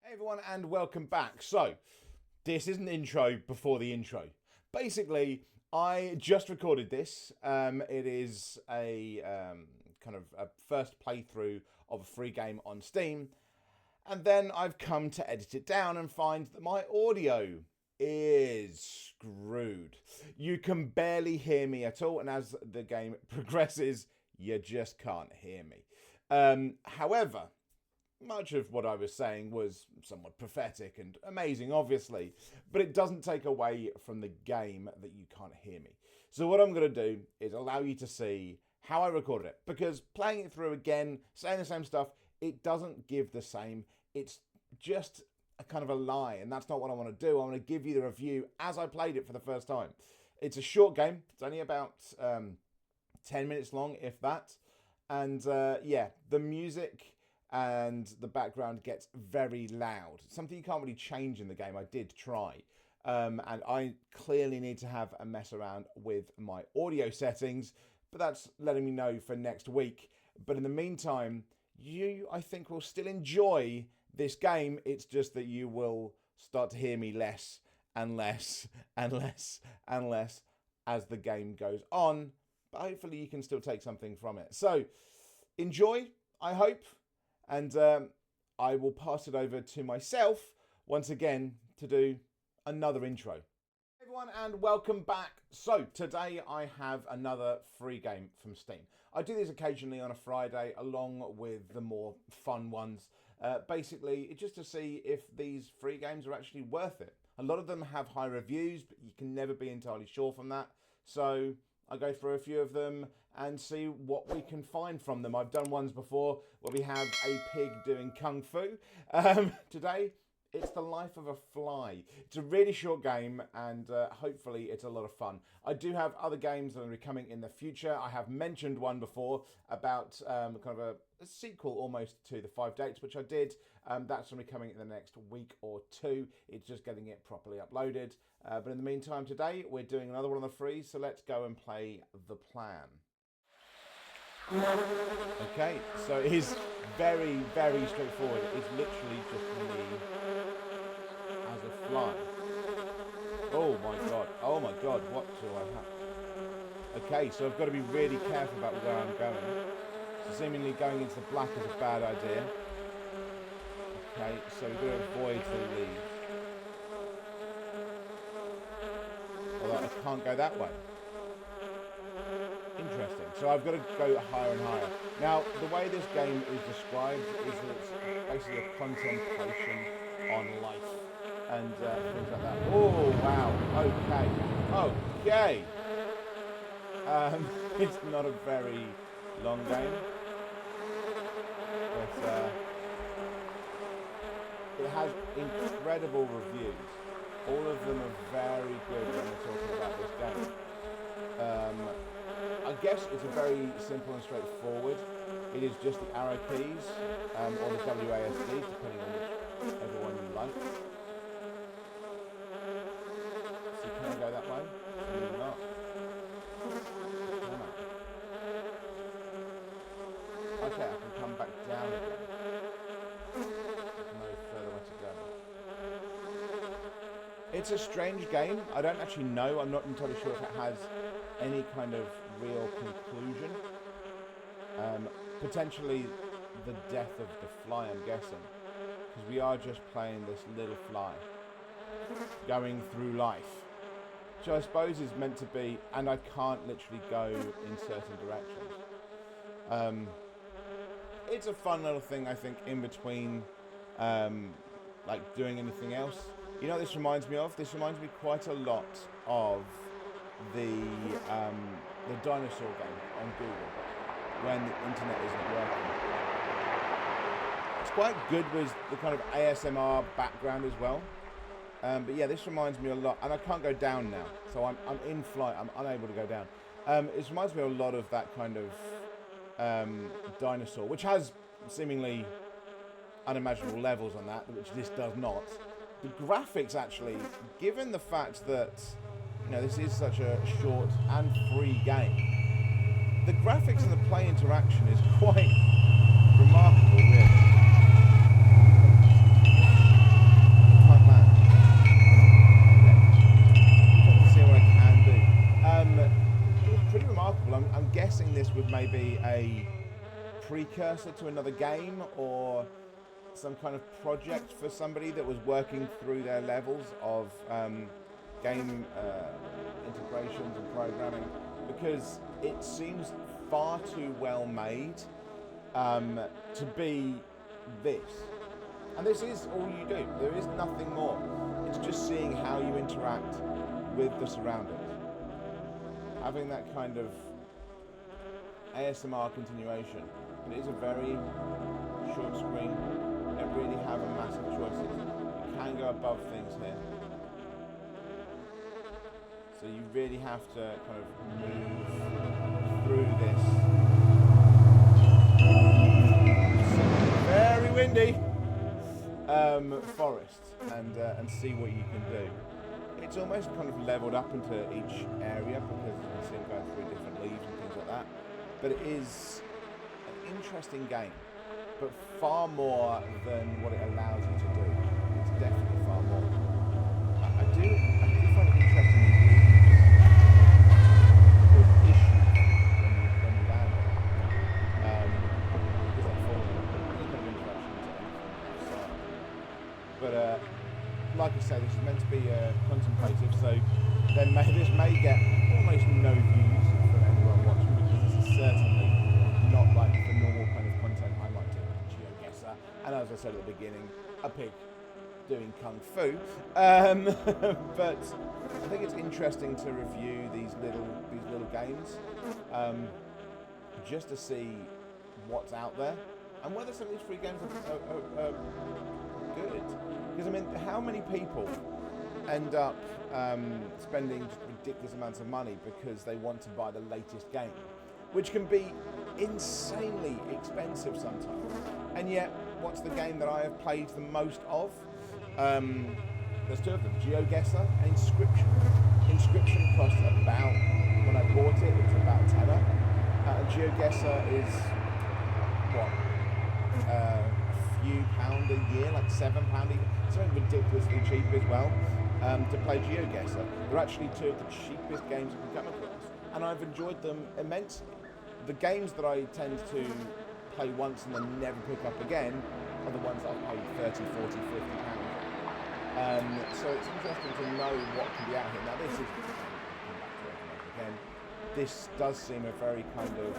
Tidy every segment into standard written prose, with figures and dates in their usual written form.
Hey everyone, and welcome back. So, this is an intro before the intro. Basically, I just recorded this. It is a kind of a first playthrough of a free game on Steam, and then I've come to edit it down and find that my audio is screwed. You can barely hear me at all, and as the game progresses, you just can't hear me. However, much of what I was saying was somewhat prophetic and amazing, obviously, but it doesn't take away from the game that you can't hear me. So what I'm going to do is allow you to see how I recorded it, because playing it through again, saying the same stuff, it doesn't give the same. It's just a kind of a lie, and that's not what I want to do. I want to give you the review as I played it for the first time. It's a short game. It's only about 10 minutes long, if that. And yeah, the music and the background gets very loud. Something you can't really change in the game. I did try. And I clearly need to have a mess around with my audio settings, but that's letting me know for next week. But in the meantime, you, I think, will still enjoy this game. It's just that you will start to hear me less and less and less and less as the game goes on. But hopefully you can still take something from it. So enjoy, I hope. And I will pass it over to myself once again to do another intro. Hey everyone, and welcome back. So today I have another free game from Steam. I do these occasionally on a Friday along with the more fun ones. Basically, it's just to see if these free games are actually worth it. A lot of them have high reviews, but you can never be entirely sure from that. So I go through a few of them and see what we can find from them. I've done ones before where we have a pig doing kung fu. Today, it's The Life of a Fly. It's a really short game, and hopefully it's a lot of fun. I do have other games that are coming in the future. I have mentioned one before about kind of a sequel almost to The 5 Dates, which I did. That's going to be coming in the next week or two. It's just getting it properly uploaded. But in the meantime, today, we're doing another one of the free, so let's go and play The Plan. Okay, so it is very, very straightforward. It's literally just me as a fly. Oh my god, what do I have? Okay, so I've got to be really careful about where I'm going. So seemingly going into the black is a bad idea. Okay, so we've got to avoid the leaves. Although I can't go that way. Interesting. So I've got to go higher and higher. Now, the way this game is described is that it's basically a contemplation on life and things like that. Oh, wow. Okay. It's not a very long game, but it has incredible reviews. All of them are very good when we're talking about this game. I guess it's a very simple and straightforward. It is just the arrow keys, or the WASD, depending on whichever one you like. So can I go that way? Maybe not. Can I? Okay, I can come back down again. There's no further way to go. It's a strange game. I don't actually know. I'm not entirely sure if it has any kind of real conclusion. Potentially the death of the fly, I'm guessing, because we are just playing this little fly going through life, which I suppose is meant to be, and I can't literally go in certain directions. It's a fun little thing, I think, in between like doing anything else. You know what this reminds me of? This reminds me quite a lot of the dinosaur game on Google when the internet isn't working. It's quite good with the kind of ASMR background as well. But yeah, this reminds me a lot, and I can't go down now, so I'm in flight. I'm unable to go down. It reminds me a lot of that kind of dinosaur, which has seemingly unimaginable levels on that, which this does not. The graphics, actually, given the fact that this is such a short and free game, the graphics and the play interaction is quite remarkable, really. precursor to another game or some kind of project for somebody that was working through their levels of game integrations and programming, because it seems far too well made to be this. And this is all you do. There is nothing more. It's just seeing how you interact with the surroundings. Having that kind of ASMR continuation. It is a very short screen. You don't really have a massive choices. You can go above things here. So you really have to kind of move through this. Very windy forest and see what you can do. It's almost kind of leveled up into each area because you can see it going through different leaves and things like that. But it is an interesting game, but far more than what it allows you to do. It's definitely far more. I do find it interesting these called issues when you land on it. Because they fall any kind of interaction to anything outside. But like I say, this is meant to be contemplative, so this may get almost no views from anyone watching, because this is certainly not like the normal kind of content I might do, GeoGuessr, and as I said at the beginning, a pig doing kung fu. But I think it's interesting to review these little games, just to see what's out there and whether some of these free games are good. Because I mean, how many people end up spending ridiculous amounts of money because they want to buy the latest game, which can be insanely expensive sometimes. And yet, what's the game that I have played the most of? There's two of them, GeoGuessr and Inscription. Inscription cost about, when I bought it, it was about £10. GeoGuessr is, what, a few pound a year, like £7 a year. Something ridiculously cheap as well to play GeoGuessr. They're actually two of the cheapest games you can come across, and I've enjoyed them immensely. The games that I tend to play once and then never pick up again are the ones that I've paid 30, 40, 50 pounds. So it's interesting to know what can be out here. Now this is, again, this does seem a very kind of,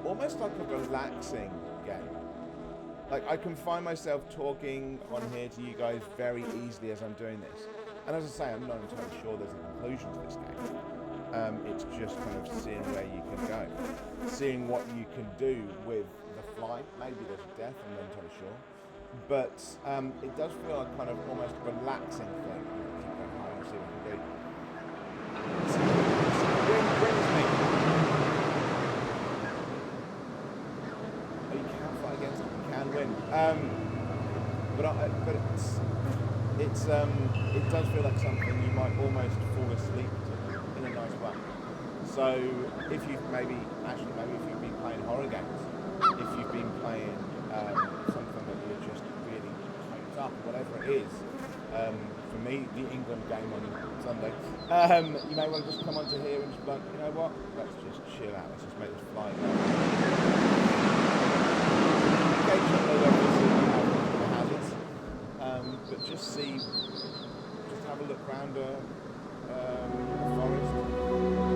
almost like a relaxing game. Like, I can find myself talking on here to you guys very easily as I'm doing this. And as I say, I'm not entirely sure there's a conclusion to this game. It's just kind of seeing where you can go. Seeing what you can do with the fly. Maybe there's a death, I'm not entirely sure. But it does feel like kind of almost a relaxing thing. Keep going high and see what we can do. Wind brings me. Oh, you can fight against it. And win, but it does feel like something you might almost fall asleep to in a nice way. So if you've maybe if you've been playing horror games, if you've been playing something that you're just really hyped up, whatever it is, for me, the England game on Sunday, you may well just come onto here and just be like, you know what, let's just chill out, let's just make this fly go. But just have a look around a forest,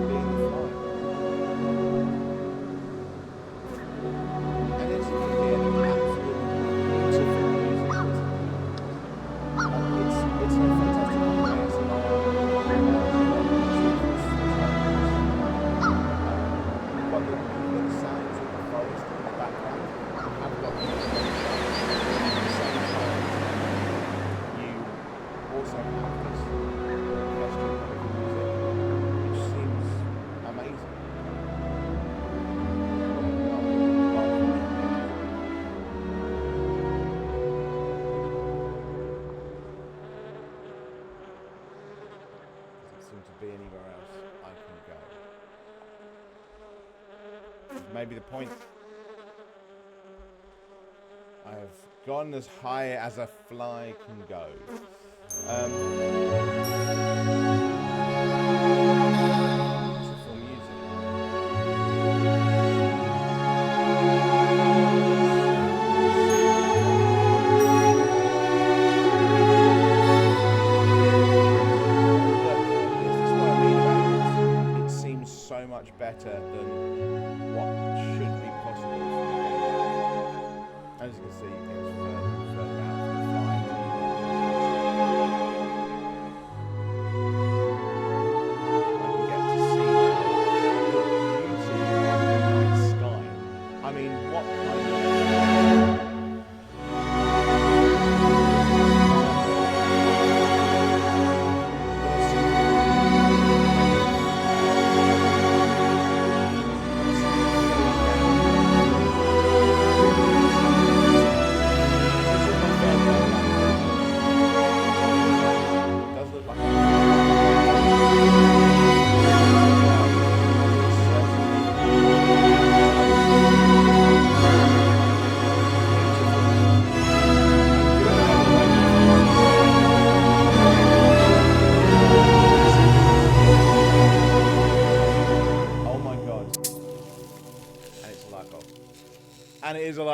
being fly. And as you can hear, there's absolutely beautiful music. It's a fantastic You've got the sounds of the forest in the background. I've got also have this orchestral kind of music, which seems amazing. Doesn't seem to be anywhere else I can go. Maybe the point. I have gone as high as a fly can go. Beautiful music.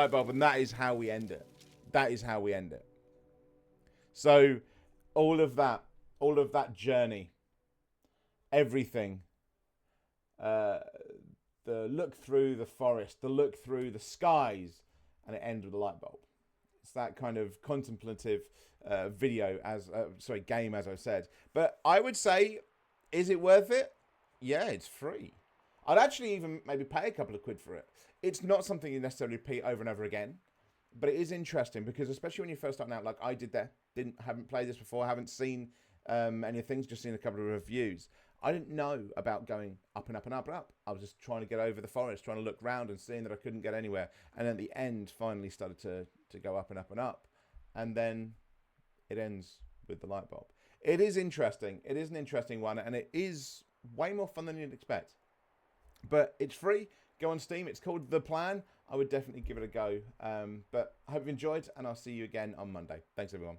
light bulb, and that is how we end it. That is how we end it. So all of that journey, everything, the look through the forest, the look through the skies, and it ends with a light bulb. It's that kind of contemplative game, as I said. But I would say, is it worth it? Yeah, it's free. I'd actually even maybe pay a couple of quid for it. It's not something you necessarily repeat over and over again, but it is interesting because especially when you're first starting out, like I did there, haven't played this before, haven't seen any things, just seen a couple of reviews. I didn't know about going up and up and up and up. I was just trying to get over the forest, trying to look round and seeing that I couldn't get anywhere. And at the end, finally started to go up and up and up. And then it ends with the light bulb. It is interesting. It is an interesting one, and it is way more fun than you'd expect. But it's free. Go on Steam. It's called The Plan. I would definitely give it a go. But I hope you enjoyed, and I'll see you again on Monday. Thanks, everyone.